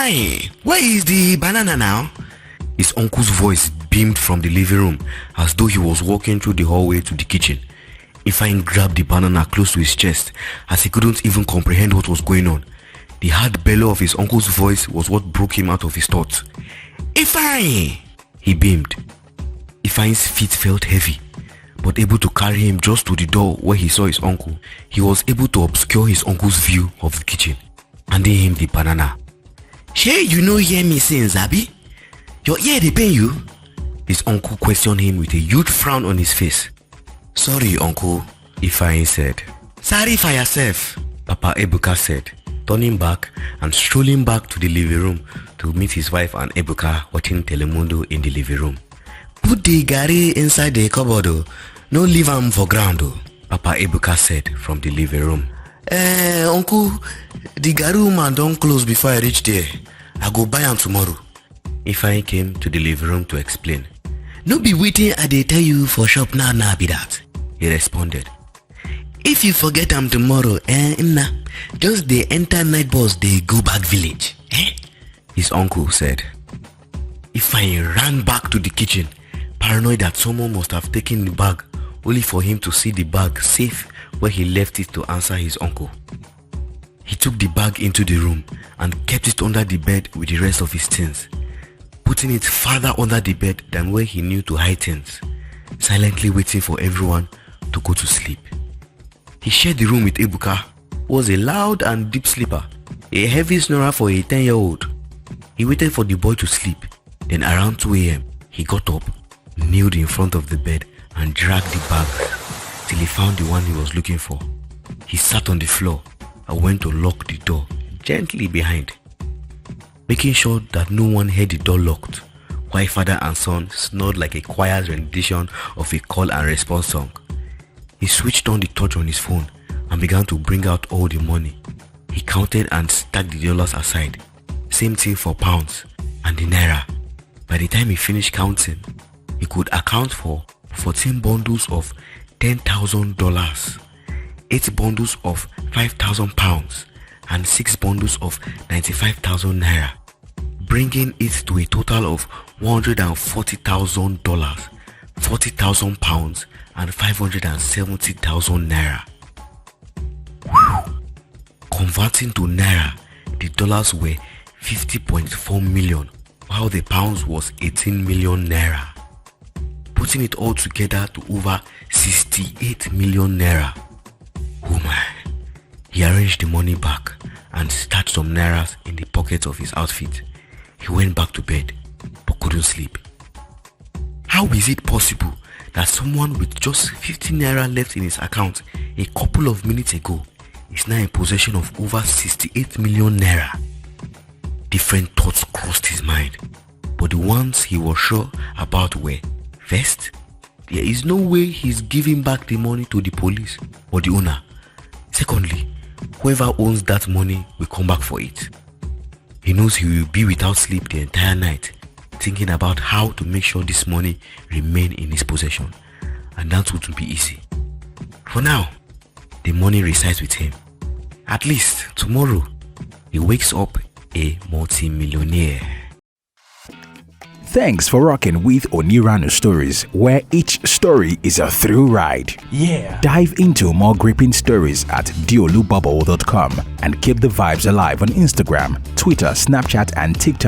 Ifeanyi, where is the banana now? His uncle's voice beamed from the living room as though he was walking through the hallway to the kitchen. Ifeanyi grabbed the banana close to his chest as he couldn't even comprehend what was going on. The hard bellow of his uncle's voice was what broke him out of his thoughts. Ifeanyi! He beamed. Ifeanyi's feet felt heavy, but able to carry him just to the door where he saw his uncle, he was able to obscure his uncle's view of the kitchen, handing him the banana. Hey, you no hear me since, Abi? Your ear dey pain you? His uncle questioned him with a huge frown on his face. Sorry, uncle, Ifeanyi said. Sorry for yourself, Papa Ebuka said, turning back and strolling back to the living room to meet his wife and Ebuka watching Telemundo in the living room. Put the gari inside the cupboard, no leave am for ground, Papa Ebuka said from the living room. Uncle, the gari woman don't close before I reach there. I go buy am tomorrow. Ifeanyi came to the living room to explain. No be waiting I dey tell you for shop now be that, he responded. If you forget am tomorrow, just dey enter night bus dey go back village, his uncle said. Ifeanyi ran back to the kitchen, paranoid that someone must have taken the bag, only for him to see the bag safe where he left it to answer his uncle. He took the bag into the room and kept it under the bed with the rest of his things, putting it farther under the bed than where he knew to hide things, silently waiting for everyone to go to sleep. He shared the room with Ebuka, who was a loud and deep sleeper, a heavy snorer for a 10-year-old. He waited for the boy to sleep, then around 2 a.m. he got up, kneeled in front of the bed and dragged the bag till he found the one he was looking for. He sat on the floor and went to lock the door gently behind, making sure that no one heard the door locked, while father and son snored like a choir's rendition of a call and response song. He switched on the torch on his phone and began to bring out all the money. He counted and stacked the dollars aside. Same thing for pounds and the naira. By the time he finished counting, he could account for 14 bundles of $10,000, 8 bundles of 5,000 pounds, and 6 bundles of 95,000 naira, bringing it to a total of $140,000, 40,000 pounds, and 570,000 naira. Converting to naira, the dollars were 50.4 million, while the pounds was 18 million naira, putting it all together to over 68 million naira. Oh my! He arranged the money back and stashed some nairas in the pockets of his outfit. He went back to bed but couldn't sleep. How is it possible that someone with just 50 naira left in his account a couple of minutes ago is now in possession of over 68 million naira? Different thoughts crossed his mind, but the ones he was sure about were: first, there is no way he's giving back the money to the police or the owner. Secondly, whoever owns that money will come back for it. He knows he will be without sleep the entire night, thinking about how to make sure this money remain in his possession, and that wouldn't be easy. For now, the money resides with him. At least tomorrow, he wakes up a multimillionaire. Thanks for rocking with Oniranu Stories, where each story is a thrill ride. Yeah. Dive into more gripping stories at diolububble.com and keep the vibes alive on Instagram, Twitter, Snapchat, and TikTok